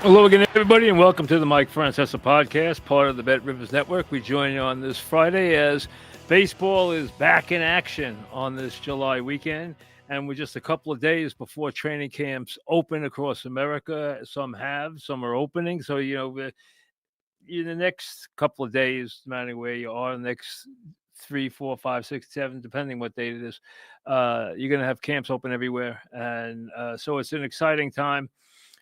Hello again, everybody, and welcome to the Mike Francesa podcast, part of the Bet Rivers Network. We join you on this Friday as baseball is back in action on this July weekend, and we're just a couple of days before training camps open across America. Some have, some are opening. So, in the next couple of days, no matter where you are, the next 3, 4, 5, 6, 7, depending what date it is, you're going to have camps open everywhere. And so it's an exciting time.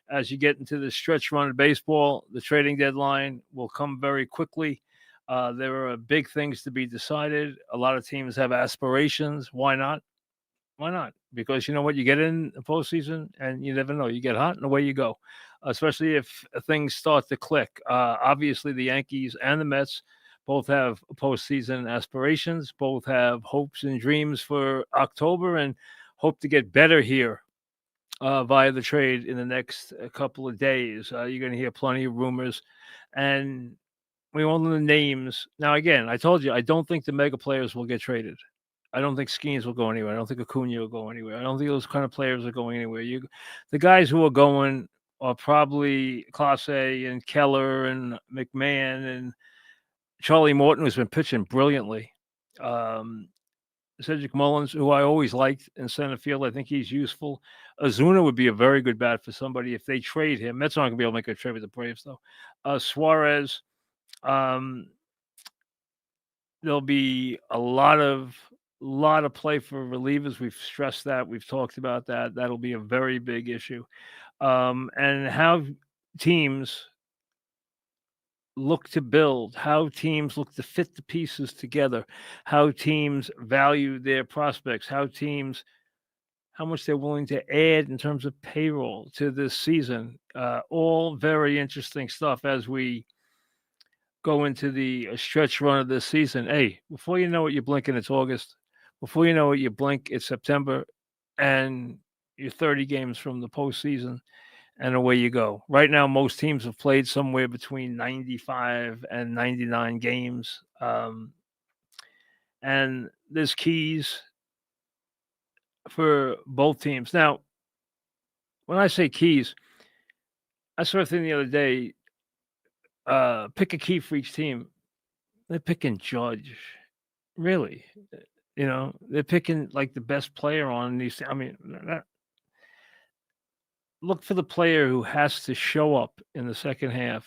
As you get into the stretch run of baseball, the trading deadline will come very quickly. There are big things to be decided. A lot of teams have aspirations. Why not? Why not? Because you know what? You get in the postseason and you never know. You get hot and away you go, especially if things start to click. Obviously, the Yankees and the Mets both have postseason aspirations, both have hopes and dreams for October and hope to get better here via the trade in the next couple of days. You're going to hear plenty of rumors, and we won't know the names. Now, again, I told you I don't think the mega players will get traded. I don't think Skeens will go anywhere. I don't think Acuna will go anywhere. I don't think those kind of players are going anywhere. The guys who are going are probably Clase and Keller and McMahon and Charlie Morton, who's been pitching brilliantly. Cedric Mullins, who I always liked in center field. I think he's useful. Azuna would be a very good bat for somebody if they trade him. Mets aren't going to be able to make a trade with the Braves, though. Suarez, um, there'll be a lot of play for relievers. We've stressed that. We've talked about that. That'll be a very big issue. And how teams look to build, how teams look to fit the pieces together, how teams value their prospects, how much they're willing to add in terms of payroll to this season. All very interesting stuff as we go into the stretch run of this season. Hey, before you know it, you're blinking, it's August. Before you know it, you blink, it's September, and you're 30 games from the postseason. And away you go. Right now, most teams have played somewhere between 95 and 99 games. And there's keys for both teams. Now, when I say keys, I saw a thing the other day, pick a key for each team. They're picking Judge. Really? They're picking like the best player on these. I mean, look for the player who has to show up in the second half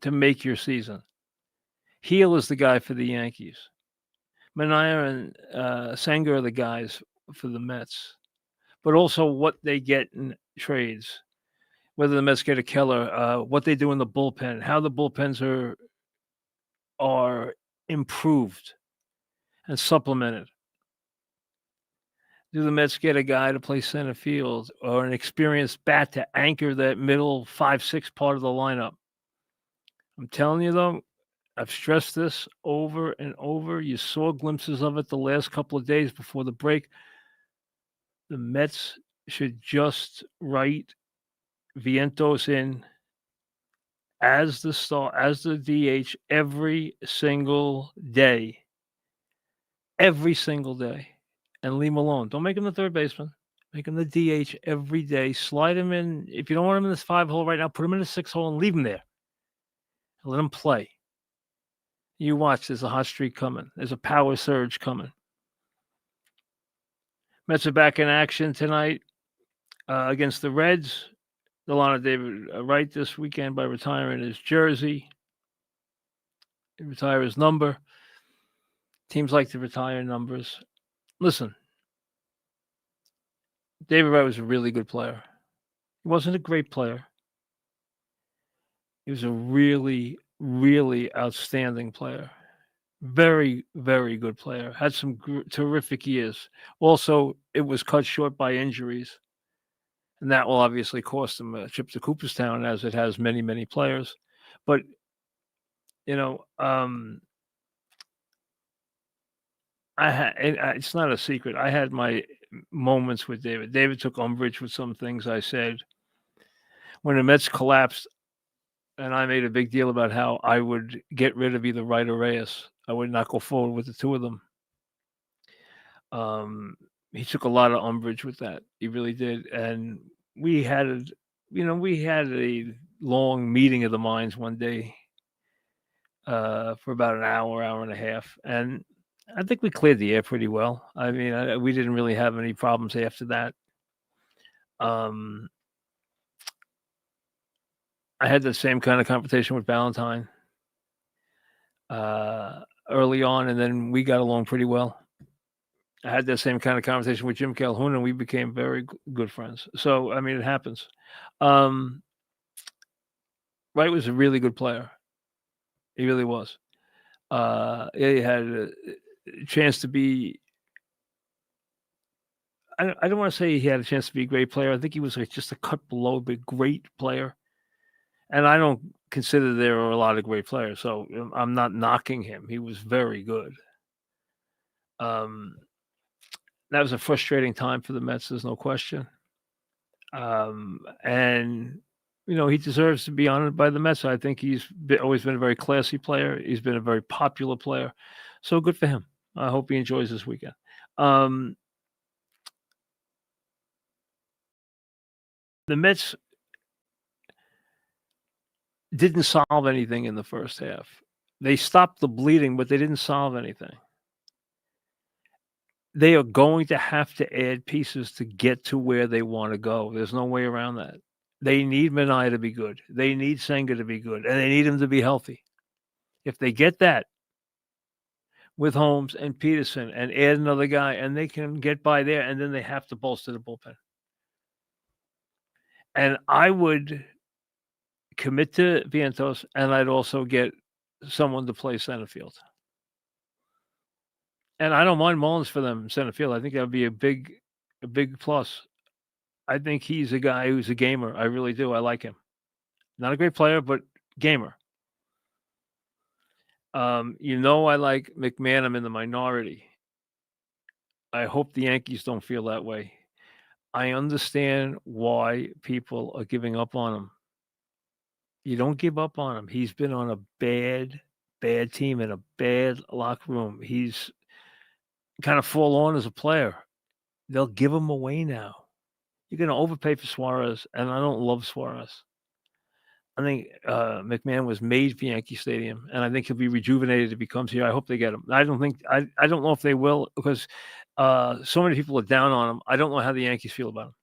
to make your season. Heel is the guy for the Yankees. Manaea and Sanger are the guys for the Mets. But also what they get in trades, whether the Mets get a Keller, what they do in the bullpen, how the bullpens are improved and supplemented. Do the Mets get a guy to play center field or an experienced bat to anchor that middle 5-6 part of the lineup? I'm telling you, though, I've stressed this over and over. You saw glimpses of it the last couple of days before the break. The Mets should just write Vientos in as the DH every single day. Every single day. And leave him alone. Don't make him the third baseman. Make him the DH every day. Slide him in. If you don't want him in this 5-hole right now, put him in the 6-hole and leave him there. And let him play. You watch. There's a hot streak coming. There's a power surge coming. Mets are back in action tonight against the Reds. They'll honor David Wright this weekend by retiring his jersey. He retire his number. Teams like to retire numbers. Listen, David Wright was a really good player. He wasn't a great player. He was a really, really outstanding player. Very, very good player. Had some terrific years. Also, it was cut short by injuries. And that will obviously cost him a trip to Cooperstown, as it has many, many players. But, it's not a secret. I had my moments with David. David took umbrage with some things I said. When the Mets collapsed, and I made a big deal about how I would get rid of either Wright or Reyes. I would not go forward with the two of them. He took a lot of umbrage with that. He really did. And we had a long meeting of the minds one day for about an hour and a half, and I think we cleared the air pretty well. I mean, we didn't really have any problems after that. Um, I had the same kind of conversation with Valentine early on, and then we got along pretty well. I had that same kind of conversation with Jim Calhoun, and we became very good friends. So, I mean, it happens. Um, Wright was a really good player. He really was. He had a chance to be. I don't want to say he had a chance to be a great player. I think he was like just a cut below, but great player. And I don't consider there are a lot of great players, so I'm not knocking him. He was very good. That was a frustrating time for the Mets. There's no question. And he deserves to be honored by the Mets. I think he's always been a very classy player. He's been a very popular player. So good for him. I hope he enjoys this weekend. The Mets didn't solve anything in the first half. They stopped the bleeding, but they didn't solve anything. They are going to have to add pieces to get to where they want to go. There's no way around that. They need Minaya to be good. They need Senga to be good, and they need him to be healthy. If they get that with Holmes and Peterson and add another guy, and they can get by there, and then they have to bolster the bullpen. And I would commit to Vientos, and I'd also get someone to play center field. And I don't mind Mullins for them in center field. I think that would be a big plus. I think he's a guy who's a gamer. I really do. I like him. Not a great player, but gamer. I like McMahon. I'm in the minority. I hope the Yankees don't feel that way. I understand why people are giving up on him. You don't give up on him. He's been on a bad team in a bad locker room. He's kind of forlorn as a player. They'll give him away now. You're going to overpay for Suarez, and I don't love Suarez. I think McMahon was made for Yankee Stadium, and I think he'll be rejuvenated if he comes here. I hope they get him. I don't know if they will, because so many people are down on him. I don't know how the Yankees feel about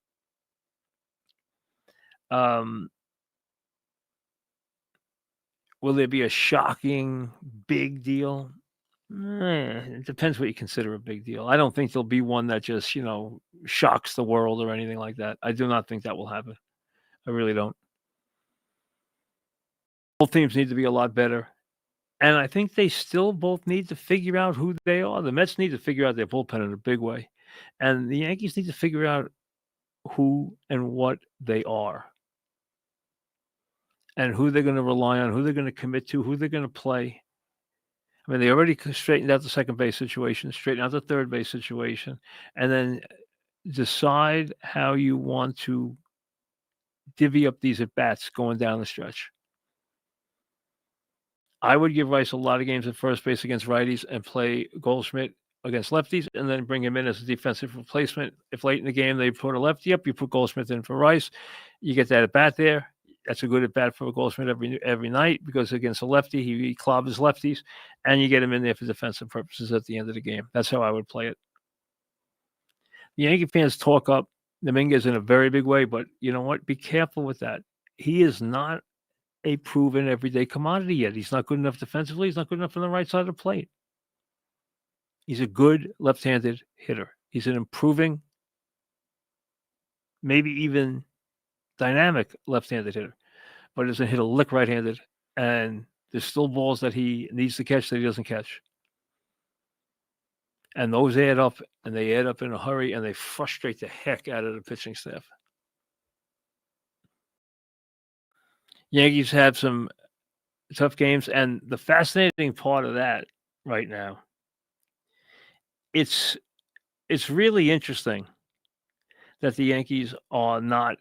him. Will there be a shocking big deal? It depends what you consider a big deal. I don't think there'll be one that just, shocks the world or anything like that. I do not think that will happen. I really don't. Both teams need to be a lot better. And I think they still both need to figure out who they are. The Mets need to figure out their bullpen in a big way. And the Yankees need to figure out who and what they are. And who they're going to rely on, who they're going to commit to, who they're going to play. I mean, they already straightened out the second base situation, straightened out the third base situation, and then decide how you want to divvy up these at-bats going down the stretch. I would give Rice a lot of games at first base against righties and play Goldschmidt against lefties, and then bring him in as a defensive replacement. If late in the game they put a lefty up, you put Goldschmidt in for Rice. You get that at-bat there. That's a good at-bat for Goldschmidt every night, because against a lefty, he clobbers lefties, and you get him in there for defensive purposes at the end of the game. That's how I would play it. The Yankee fans talk up Dominguez in a very big way, but you know what? Be careful with that. He is not a proven everyday commodity yet. He's not good enough defensively. He's not good enough on the right side of the plate. He's a good left-handed hitter. He's an improving, maybe even dynamic left-handed hitter, but doesn't hit a lick right-handed, and there's still balls that he needs to catch that he doesn't catch. And those add up, and they add up in a hurry, and they frustrate the heck out of the pitching staff. Yankees have some tough games, and the fascinating part of that right now, it's really interesting that the Yankees are not,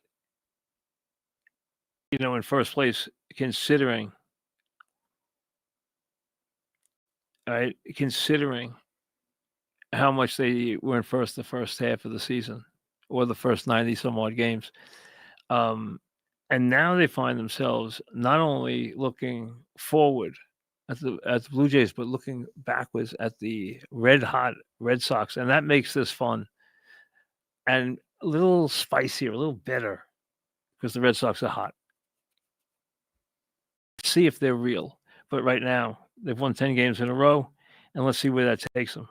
in first place, considering how much they were in first the first half of the season, or the first 90 some odd games. And now they find themselves not only looking forward at the Blue Jays, but looking backwards at the red hot Red Sox, and that makes this fun and a little spicier, a little bitter, because the Red Sox are hot. See if they're real. But right now, they've won 10 games in a row, and let's see where that takes them.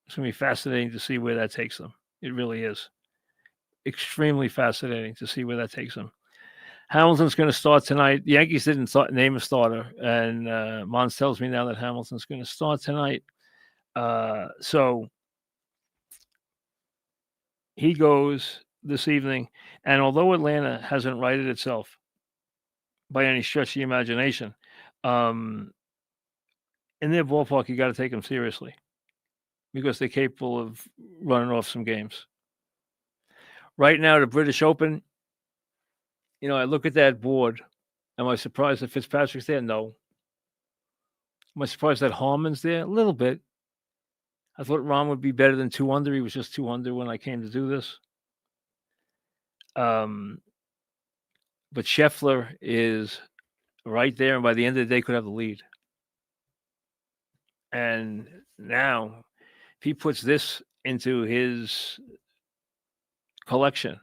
It's going to be fascinating to see where that takes them. It really is. Extremely fascinating to see where that takes them. Hamilton's going to start tonight. The Yankees didn't name a starter, and Mons tells me now that Hamilton's going to start tonight. So he goes this evening, and although Atlanta hasn't righted itself by any stretch of the imagination, in their ballpark, you got to take them seriously because they're capable of running off some games. Right now, the British Open, I look at that board. Am I surprised that Fitzpatrick's there? No. Am I surprised that Harmon's there? A little bit. I thought Ron would be better than 2 under. He was just 2 under when I came to do this. But Scheffler is right there, and by the end of the day, could have the lead. And now, if he puts this into his collection,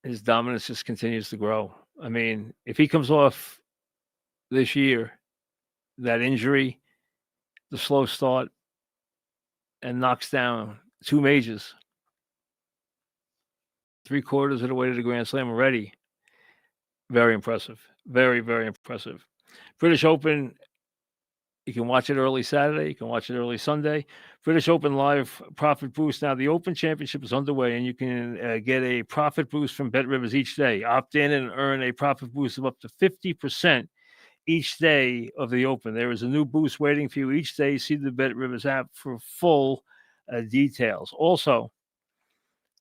his dominance just continues to grow. I mean, if he comes off this year, that injury, the slow start, and knocks down 2 majors, 3/4 of the way to the Grand Slam already, very impressive. Very, very impressive. British Open, you can watch it early Saturday. You can watch it early Sunday. British Open Live Profit Boost. Now, the Open Championship is underway, and you can get a profit boost from BetRivers each day. Opt in and earn a profit boost of up to 50% each day of the Open. There is a new boost waiting for you each day. See the BetRivers app for full details. Also,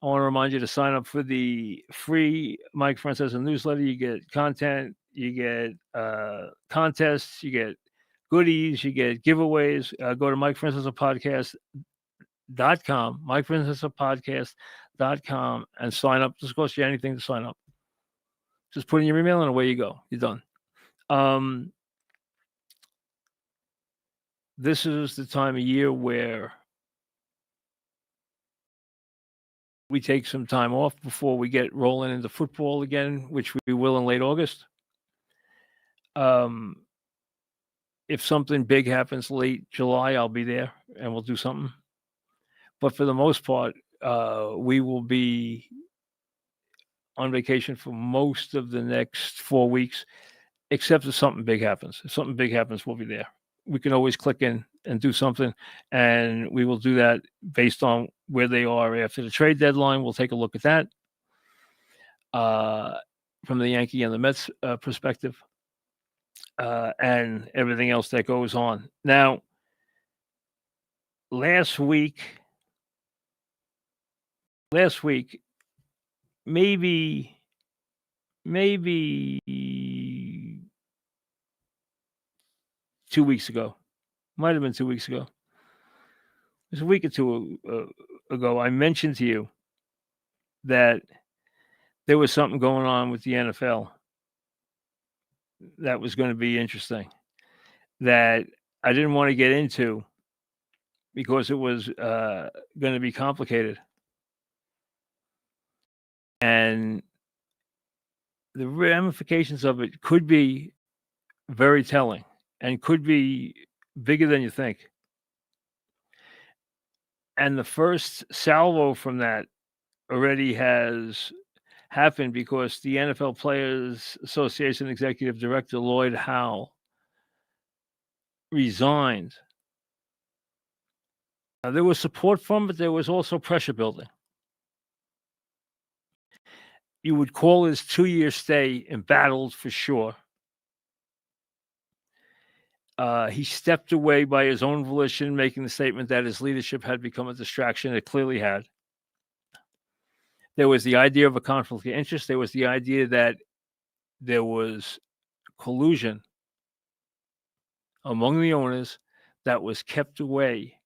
I want to remind you to sign up for the free Mike Francesa newsletter. You get content, you get contests, you get goodies, you get giveaways. Go to MikeFrancesAPodcast.com, MikeFrancesAPodcast.com, and sign up. Doesn't cost you anything to sign up. Just put in your email and away you go. You're done. This is the time of year where we take some time off before we get rolling into football again, which we will in late August. If something big happens late July, I'll be there and we'll do something. But for the most part, we will be on vacation for most of the next 4 weeks, except if something big happens. If something big happens, we'll be there. We can always click in and do something, and we will do that based on where they are after the trade deadline. We'll take a look at that from the Yankee and the Mets perspective, and everything else that goes on. Now, last week, maybe 2 weeks ago, might have been 2 weeks ago. It was a week or two ago. I mentioned to you that there was something going on with the NFL that was going to be interesting, that I didn't want to get into because it was going to be complicated. And the ramifications of it could be very telling and could be bigger than you think. And the first salvo from that already has happened because the NFL Players Association Executive Director Lloyd Howell resigned. There was support from, but there was also pressure building. You would call his 2-year stay embattled for sure. He stepped away by his own volition, making the statement that his leadership had become a distraction. It clearly had. There was the idea of a conflict of interest. There was the idea that there was collusion among the owners that was kept away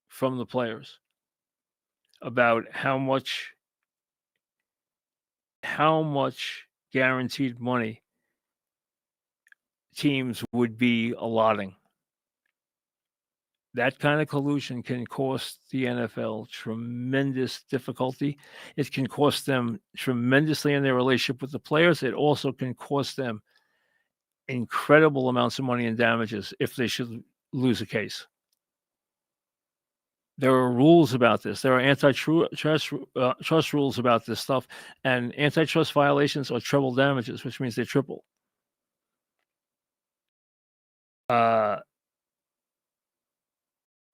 from the players about how much how much guaranteed money teams would be allotting. That kind of collusion can cost the NFL tremendous difficulty. It can cost them tremendously in their relationship with the players. It also can cost them incredible amounts of money in damages if they should lose a case. There are rules about this. There are trust rules about this stuff, and antitrust violations are treble damages, which means they're triple.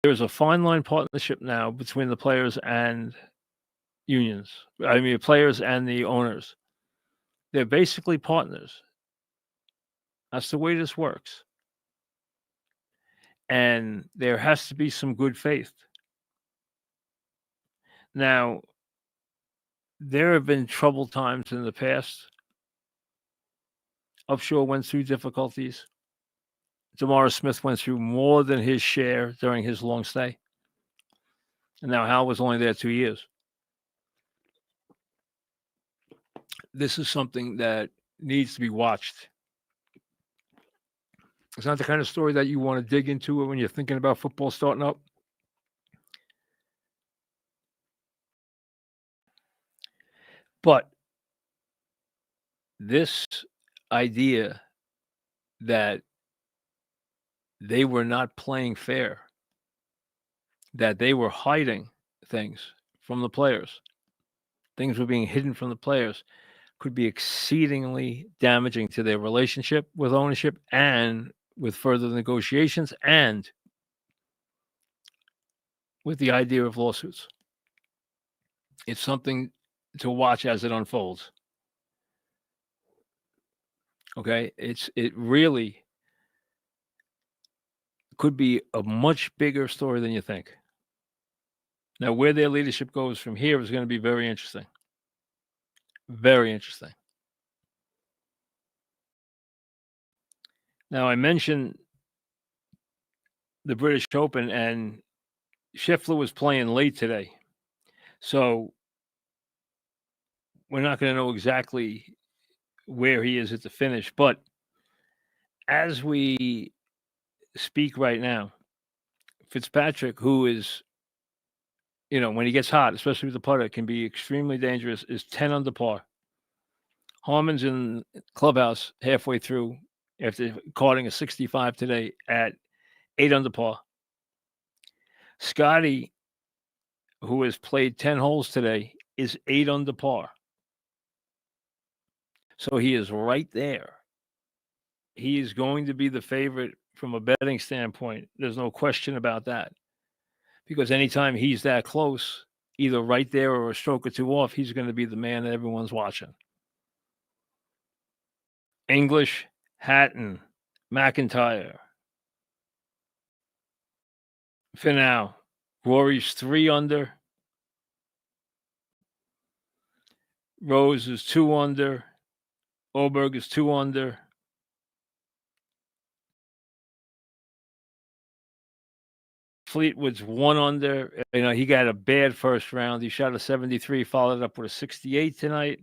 There's a fine line partnership now between the players and unions. I mean, players and the owners. They're basically partners. That's the way this works. And there has to be some good faith. Now, there have been troubled times in the past. Upshaw went through difficulties. DeMaurice Smith went through more than his share during his long stay. And now Hal was only there 2 years. This is something that needs to be watched. It's not the kind of story that you want to dig into when you're thinking about football starting up. But this idea that they were not playing fair, that they were hiding things from the players, things were being hidden from the players, could be exceedingly damaging to their relationship with ownership and with further negotiations and with the idea of lawsuits. It's something to watch as it unfolds. Okay, it really could be a much bigger story than you think. Now, where their leadership goes from here is going to be very interesting. Very interesting. Now, I mentioned the British Open, and Scheffler was playing late today. So we're not going to know exactly where he is at the finish. But as we speak right now, Fitzpatrick, who is, when he gets hot, especially with the putter, can be extremely dangerous, is 10 under par. Harmon's in clubhouse halfway through after carding a 65 today at 8 under par. Scotty, who has played 10 holes today, is 8 under par. So he is right there. He is going to be the favorite from a betting standpoint. There's no question about that. Because anytime he's that close, either right there or a stroke or two off, he's going to be the man that everyone's watching. English, Hatton, McIntyre, Finau, Rory's 3 under. Rose is 2 under. Oberg is 2 under. Fleetwood's 1 under. He got a bad first round. He shot a 73, followed up with a 68 tonight.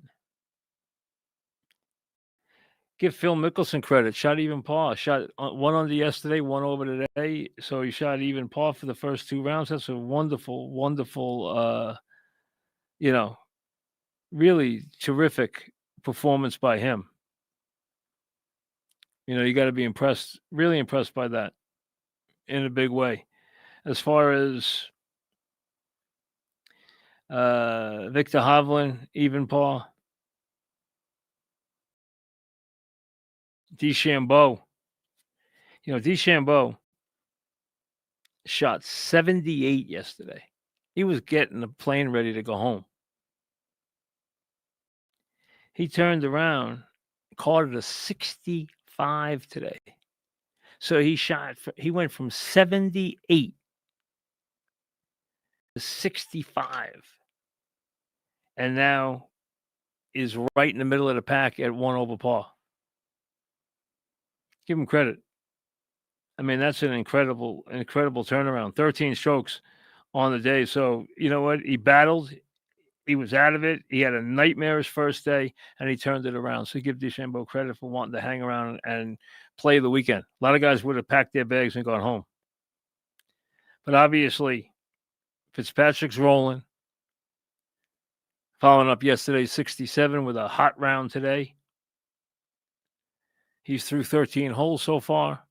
Give Phil Mickelson credit. Shot even par. Shot 1 under yesterday, 1 over today. So he shot even par for the first 2 rounds. That's a wonderful, wonderful, really terrific performance by him. You got to be impressed, really impressed by that in a big way. As far as Victor Hovland, even par. DeChambeau. DeChambeau shot 78 yesterday. He was getting the plane ready to go home. He turned around, carded a 65 today. So he went from 78 to 65. And now is right in the middle of the pack at 1 over par. Give him credit. I mean, that's an incredible turnaround. 13 strokes on the day. So, you know what? He battled. He was out of it. He had a nightmarish first day, and he turned it around. So give DeChambeau credit for wanting to hang around and play the weekend. A lot of guys would have packed their bags and gone home. But obviously, Fitzpatrick's rolling. Following up yesterday's 67 with a hot round today. He's through 13 holes so far,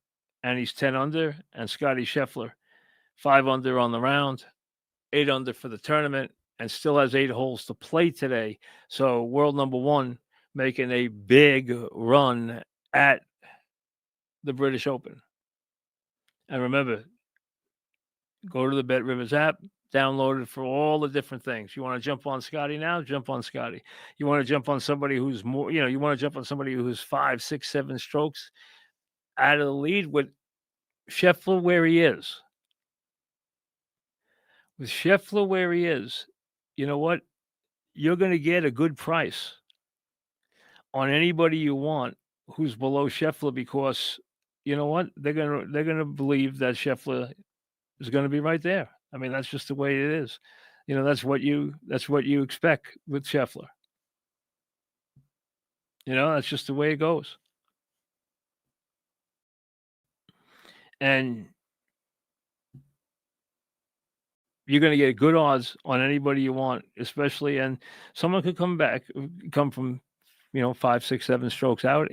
and he's 10 under. And Scotty Scheffler, 5 under on the round, 8 under for the tournament, and still has 8 holes to play today. So world number 1 making a big run at the British Open. And remember, go to the Bet Rivers app, download it for all the different things. You want to jump on Scotty now? Jump on Scotty. You want to jump on somebody who's more, you want to jump on somebody who's 5, 6, 7 strokes out of the lead with Scheffler where he is. With Scheffler where he is, you know what? You're going to get a good price on anybody you want who's below Scheffler because you know what? They're gonna believe that Scheffler is going to be right there. I mean, that's just the way it is. That's what you expect with Scheffler. That's just the way it goes. And you're going to get good odds on anybody you want, especially, and someone could come from, 5, 6, 7 strokes out.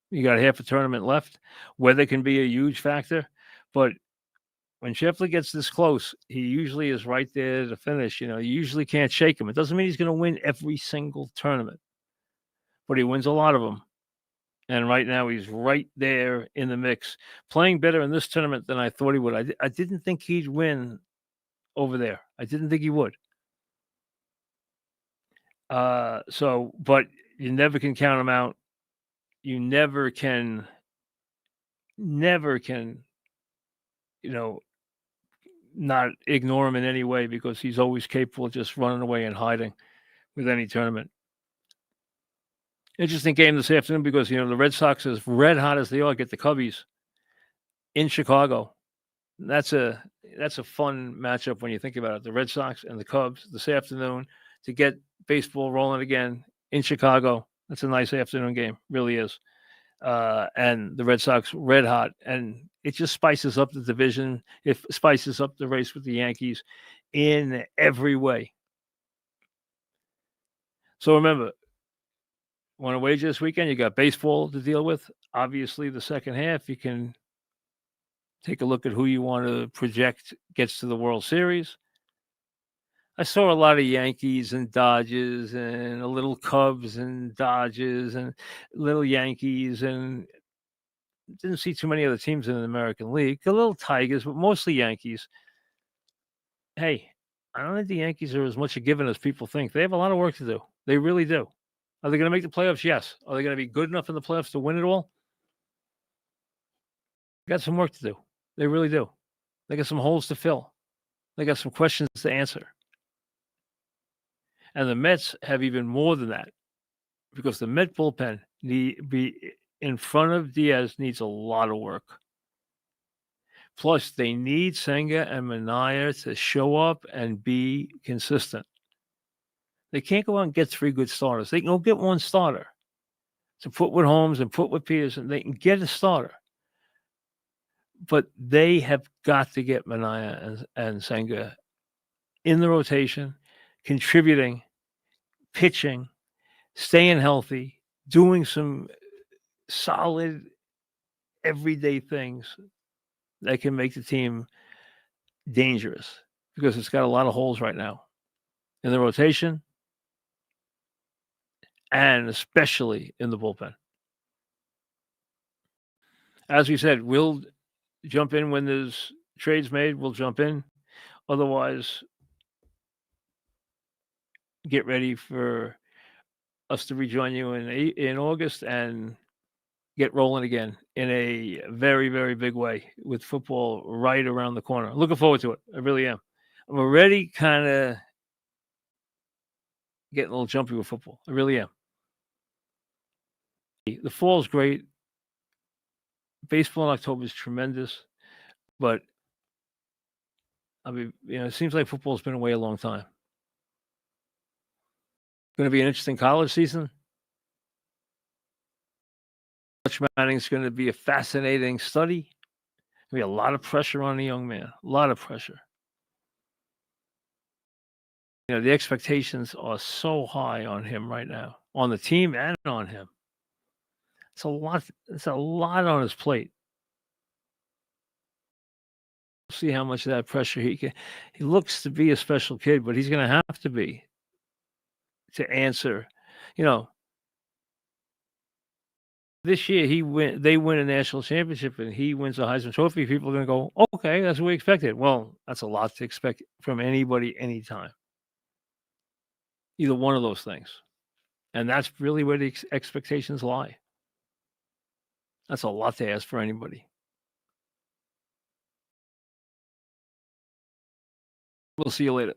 You got half a tournament left. Weather can be a huge factor, but when Scheffler gets this close, he usually is right there to finish. You usually can't shake him. It doesn't mean he's going to win every single tournament, but he wins a lot of them. And right now he's right there in the mix, playing better in this tournament than I thought he would. I didn't think he'd win over there. I didn't think he would. But you never can count him out. You never can, not ignore him in any way because he's always capable of just running away and hiding with any tournament. Interesting game this afternoon because, the Red Sox, as red hot as they are, get the Cubbies in Chicago. That's a fun matchup when you think about it. The Red Sox and the Cubs this afternoon to get baseball rolling again in Chicago. That's a nice afternoon game, really is. And the Red Sox red hot, and it just spices up the division. It spices up the race with the Yankees in every way. So remember, want to wager this weekend? You got baseball to deal with. Obviously, the second half, you can take a look at who you want to project gets to the World Series. I saw a lot of Yankees and Dodgers and a little Cubs and Dodgers and little Yankees, and didn't see too many other teams in the American League. A little Tigers, but mostly Yankees. Hey, I don't think the Yankees are as much a given as people think. They have a lot of work to do. They really do. Are they going to make the playoffs? Yes. Are they going to be good enough in the playoffs to win it all? They got some work to do. They really do. They got some holes to fill. They got some questions to answer. And the Mets have even more than that because the Met bullpen in front of Diaz needs a lot of work. Plus, they need Senga and Manaea to show up and be consistent. They can't go out and get 3 good starters. They can go get 1 starter to put with Holmes and put with Peterson. They can get a starter. But they have got to get Manaea and Senga in the rotation, contributing, pitching, staying healthy, doing some solid everyday things that can make the team dangerous because it's got a lot of holes right now in the rotation and especially in the bullpen. As we said, we'll jump in when there's trades made. We'll jump in. Otherwise, get ready for us to rejoin you in August and get rolling again in a very, very big way with football right around the corner. Looking forward to it. I really am. I'm already kind of getting a little jumpy with football. I really am. The fall's great. Baseball in October is tremendous, but I mean, it seems like football's been away a long time. Going to be an interesting college season. Coach Manning's going to be a fascinating study. There'll be a lot of pressure on the young man. A lot of pressure. The expectations are so high on him right now, on the team and on him. It's a lot. It's a lot on his plate. See how much of that pressure he can. He looks to be a special kid, but he's going to have to be to answer. This year they win a national championship and he wins a Heisman Trophy. People are going to go, okay, that's what we expected. Well, that's a lot to expect from anybody, anytime. Either one of those things, and that's really where the expectations lie. That's a lot to ask for anybody. We'll see you later.